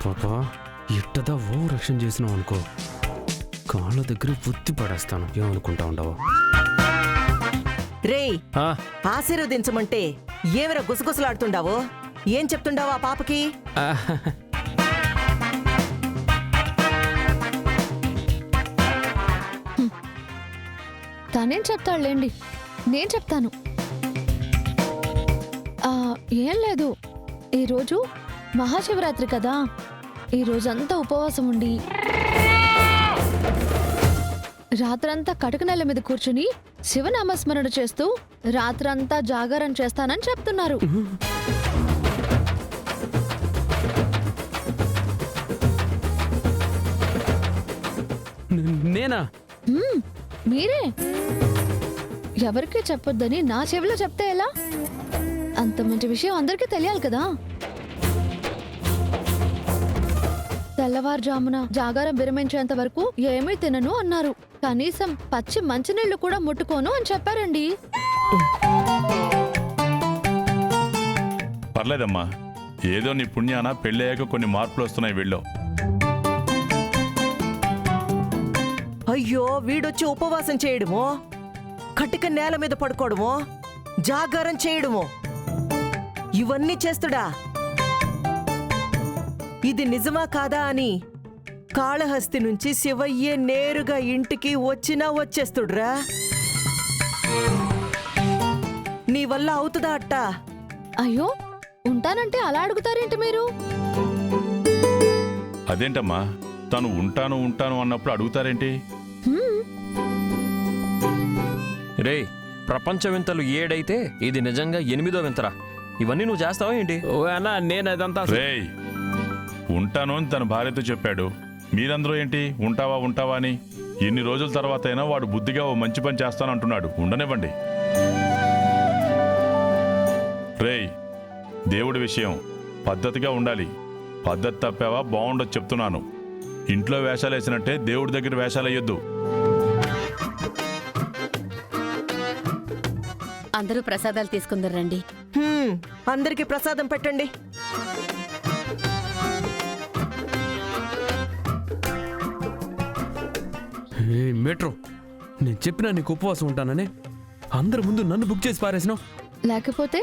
పాపా ఎట్టదా రక్షణ చేసినావు అనుకో, కాళ్ళ దగ్గర బుద్ధి పడేస్తాను. ఏమనుకుంటా ఉండవు రేయ్, ఆశీర్వదించమంటే ఏమిరా గుసగుసలాడుతుండావు? ఏం చెప్తుండావు ఆ పాపకి? తనేం చెప్తాడులేండి, నేను చెప్తాను. ఏం లేదు, ఈరోజు మహాశివరాత్రి కదా, ఈరోజంతా ఉపవాసం ఉండి రాత్రంతా కటక నెల మీద కూర్చుని శివనామస్మరణ చేస్తూ రాత్రంతా జాగారం చేస్తానని చెప్తున్నారు. నేనా? మీరే. ఎవరికీ చెప్పొద్దని నా చెవిలో చెప్తే ఎలా? అంత మంచి విషయం అందరికీ తెలియాలి కదా. తెల్లవారుజామున జాగారం విరమించేంత వరకు ఏమీ తినను అన్నారు. కనీసం పచ్చి మంచినీళ్లు కూడా ముట్టుకోను అని చెప్పారండి. పర్లేదమ్మా, ఏదో నీ పుణ్యాన పెళ్ళయ్యాక కొన్ని మార్పులు వస్తున్నాయి వీళ్ళు. అయ్యో, వీడొచ్చి ఉపవాసం చేయడమో, కటిక నేల మీద పడుకోవడమో, జాగారం చేయడమో, ఇవన్నీ చేస్తుడా? ఇది నిజమా కాదా అని కాళహస్తి నుంచి శివయ్యే నేరుగా ఇంటికి వచ్చినా వచ్చేస్తుడ్రా. నీ వల్ల అవుతుందా అట్ట? అయ్యో, ఉంటానంటే అలా అడుగుతారేంటి మీరు? అదేంటమ్మా, తను ఉంటాను ఉంటాను అన్నప్పుడు అడుగుతారేంటి? రే, ప్రపంచ వింతలు 7 అయితే ఇది నిజంగా 8వ వింతరా. ఇవన్నీ నువ్వు చేస్తావా ఏంటి? ఓ అన్నా, నేను అదంతా రేయ్, ఉంటాను అని తన భార్యతో చెప్పాడు. మీరందరూ ఏంటి ఉంటావా ఉంటావా అని? ఎన్ని రోజుల తర్వాత అయినా వాడు బుద్ధిగా ఓ మంచి పని చేస్తానంటున్నాడు. ఉండనివ్వండి. రేయ్, దేవుడి విషయం పద్ధతిగా ఉండాలి. పద్ధతి తప్పావా బాగుండదు చెప్తున్నాను. ఇంట్లో వేషాలు వేసినట్టే దేవుడి దగ్గర వేషాలు వేయొద్దు. అందరూ ప్రసాదాలు తీసుకుందరు రండి. అందరికి ప్రసాదం పెట్టండి. మెట్రో, నేను చెప్పినా నీకు ఉపవాసం ఉంటానని అందరి ముందు నన్ను బుక్ చేసి పారేసినావు. లేకపోతే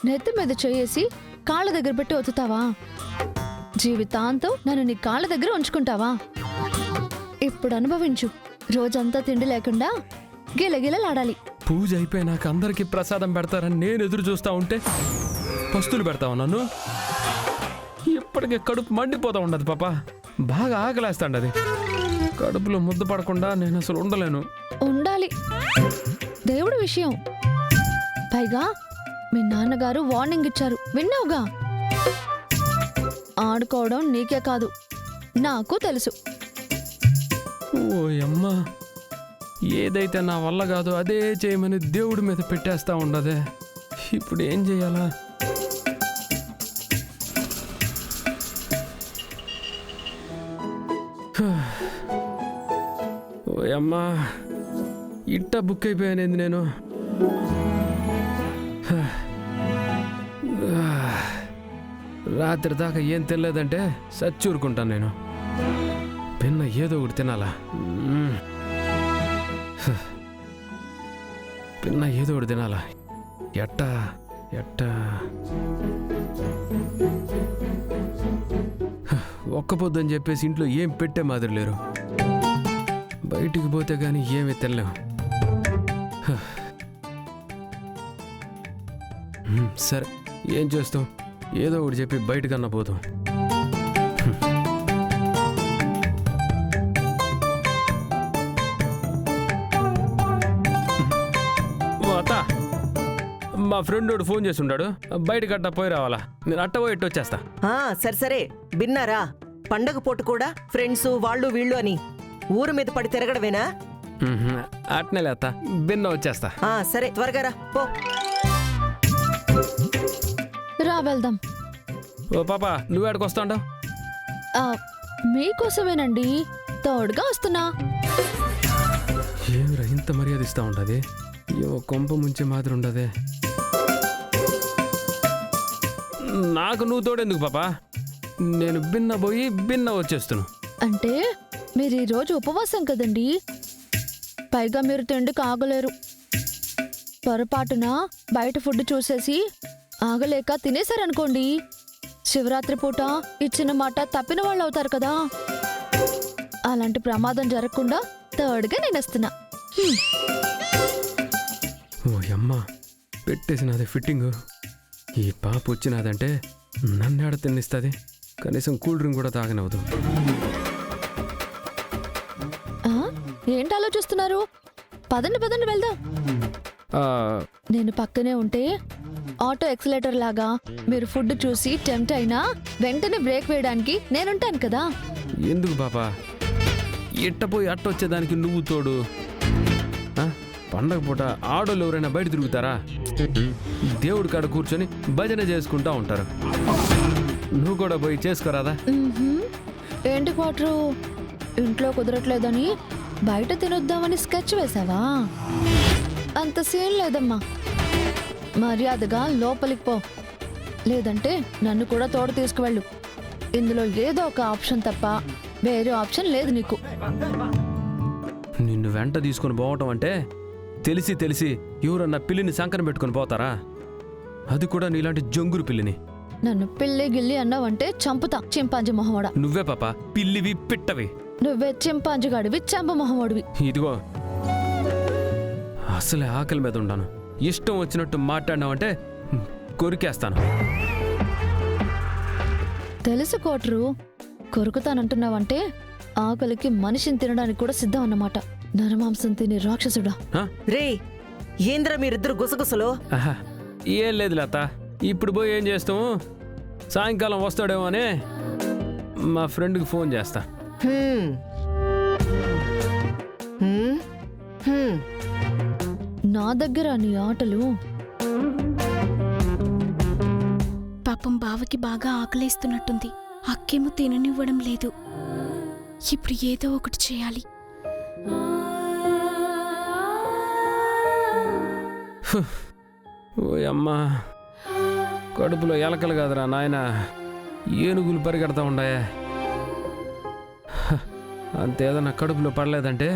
నెత్తి మీద చేసి కాళ్ళ దగ్గర పెట్టి ఒత్తుతావా? జీవితాంతం నన్ను నీ కాళ్ళ దగ్గర ఉంచుకుంటావా? ఇప్పుడు అనుభవించు. రోజంతా తిండి లేకుండా గిలగిలలాడాలి. పూజ అయిపోయినాక అందరికి ప్రసాదం పెడతారని నేను ఎదురు చూస్తా ఉంటే పస్తులు పెడతావా నన్ను? ఇప్పటికే కడుపు మండిపోతా ఉండదు పాప. బాగా ఆకలేస్తాండి. అది కడుపులో ముద్ద పడకుండా నేను అసలు ఉండలేను. ఉండాలి, దేవుడి విషయం. పైగా మీ నాన్నగారు వార్నింగ్ ఇచ్చారు, విన్నావుగా? ఆడుకోవడం నీకే కాదు, నాకు తెలుసు. ఓ అమ్మా, ఏదైతే నా వల్ల కాదో అదే చేయమని దేవుడి మీద పెట్టేస్తా ఉండదే. ఇప్పుడు ఏం చెయ్యాలా? ఓ అమ్మా, ఇట్ట బుక్ అయిపోయానేంది నేను. రాత్రి దాకా ఏం తినలేదంటే సచ్చూరుకుంటాను నేను. పిన్న ఏదో ఒకటి తినాలా. పిన్న ఏదో ఒకటి తినాలా. ఎట్టా ఎట్టా ఒక్క పొద్దని చెప్పేసి ఇంట్లో ఏం పెట్టే మాదిరి లేరు. బయటికి పోతే గానీ ఏమీ తినలేము. సరే, ఏం చేస్తాం? ఏదో ఒకటి చెప్పి బయటకన్నా పోతాం. మా ఫ్రెండ్ ఫోన్ చేసి ఉన్నాడు, బయటకి అట్టా పోయి రావాలా. నేను అట్ట పోయి ఎట్టు వచ్చేస్తా. సరే సరే, విన్నారా? పండగ పూట కూడా ఫ్రెండ్స్ వాళ్ళు వీళ్ళు అని ఊరు మీద పడి తిరగడమేనా? అట్నే లేత బిన్న వచ్చేస్తా. సరే, త్వరగా రా పో. రా వెళ్దాం. ఓ పాప, నువ్వేడికి వస్తాండవు? మీకోసమేనండి, తోడుగా వస్తున్నా. ఏమిరా ఇంత మర్యాద ఇస్తా ఉండదు? ఏమో కొంప ముంచే మాదిరి ఉండదే. నాకు నువ్వు తోడెందుకు పాపా, నేను భిన్న పోయి భిన్న వచ్చేస్తున్నాను. అంటే మీరు ఈ రోజు ఉపవాసం కదండి, పైగా మీరు తిండికి ఆగలేరు. పొరపాటున బయట ఫుడ్ చూసేసి ఆగలేక తినేశారనుకోండి, శివరాత్రి పూట ఇచ్చిన మాట తప్పిన వాళ్ళు అవుతారు కదా. అలాంటి ప్రమాదం జరగకుండా థర్డ్గా నేను వస్తున్నా. ఓ అమ్మ, పెట్టేసినది ఫిట్టింగు. ఈ పాప వచ్చినదంటే నన్ను ఆడ తిన్నిస్తుంది, కనీసం కూల్ డ్రింక్ కూడా తాగనవదు. ఆ, ఏంటి ఆలోచిస్తున్నారు? పదండి పదండి వెళ్దాం. నేను పక్కనే ఉంటే ఆటో ఎక్సలేటర్ లాగా మీరు ఫుడ్ చూసి టెంప్ట్ అయినా వెంటనే బ్రేక్ వేయడానికి నేనుంటాను కదా. ఎందుకు పాపా ఇట్టపోయి అట్టొచ్చేదానికి నువ్వు తోడు? ఆ, పండగ పూట ఆడోళ్ళు ఎవరైనా బయట తిరుగుతారా? దేవుడి కాడ కూర్చొని భజన చేసుకుంటా ఉంటారు. నువ్వు కూడా పోయి చేసుకోరాదా? మ్మ్హ్మ్. ఏంటి క్వార్టరు, ఇంట్లో కుదరట్లేదని బయట తినొద్దామని స్కెచ్ వేసావా? అంత సీన్ లేదమ్మా. మర్యాదగా లోపలికి పో, లేదంటే నన్ను కూడా తోడు తీసుకువెళ్ళు. ఇందులో ఏదో ఒక ఆప్షన్ తప్ప వేరే ఆప్షన్ లేదు నీకు. నిన్ను వెంట తీసుకొని పోవటం అంటే తెలిసి తెలిసి ఎవరన్నా పిల్లిని సంకన పెట్టుకొని పోతారా? అది కూడా నీలాంటి జంగురు పిల్లిని. నన్ను పిల్లి గిల్లి అన్నావంటే చంపుతా, చింపాంజీ మొహమోడా. నువ్వే పాపా పిల్లివి పిట్టవి. నువ్వే చింపాంజీగాడివి, చంప మొహమోడివి. ఇదిగో అసలే ఆకలి మీద ఉన్నాను, ఇష్టం వచ్చినట్టు మాట్లాడినావంటే కొరికేస్తాను. తెలుసు కోటరు, కొరుకుతానంటున్నావంటే ఆకలికి మనిషిని తినడానికి కూడా సిద్ధం అన్నమాట. నరమాంసం తినే రాక్షసుడా. ఆ? రే, ఏంద్రా మీరిద్దరు గుసగుసలు? ఆహా, ఏం లేదు లత, ఇప్పుడు పోయి ఏం చేస్తాము, సాయంకాలం వస్తాడేమో అని మా ఫ్రెండ్కి ఫోన్ చేస్తా. హ్మ్. హ్మ్? హ్మ్. నా దగ్గర నీ ఆటలు. పాపం బావకి బాగా ఆకలేస్తున్నట్టుంది. అక్కేమో తిననివ్వడం లేదు. ఇప్పుడు ఏదో ఒకటి చేయాలి. ఓ అమ్మా, కడుపులో ఎలకలు కాదురా నాయన, ఏనుగులు పరిగెడతా ఉండాయే. అంతేదన్నా కడుపులో పడలేదంటే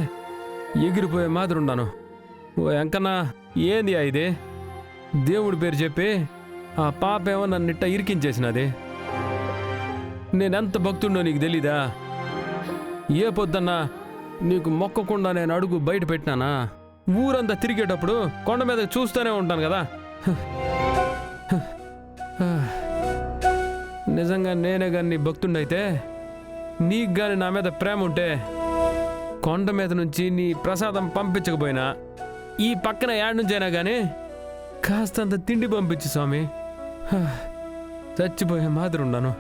ఎగిరిపోయే మాదిరి ఉన్నాను. ఓ ఎంకన్నా, ఏంది ఇది? దేవుడి పేరు చెప్పి ఆ పాపేమో నన్నిట్ట ఇరికించేసినది. నేనెంత భక్తుడో నీకు తెలీదా? ఏ పొద్దున్నా నీకు మొక్కకుండా నేను అడుగు బయట పెట్టినానా? ఊరంతా తిరిగేటప్పుడు కొండ మీద చూస్తూనే ఉంటాను కదా. నిజంగా నేనే కానీ నీ భక్తుండైతే, నీకు కానీ నా మీద ప్రేమ ఉంటే, కొండ మీద నుంచి నీ ప్రసాదం పంపించకపోయినా ఈ పక్కన యాడ్ నుంచైనా కానీ కాస్తంత తిండి పంపించు స్వామి. చచ్చిపోయే మాదిరి ఉన్నాను.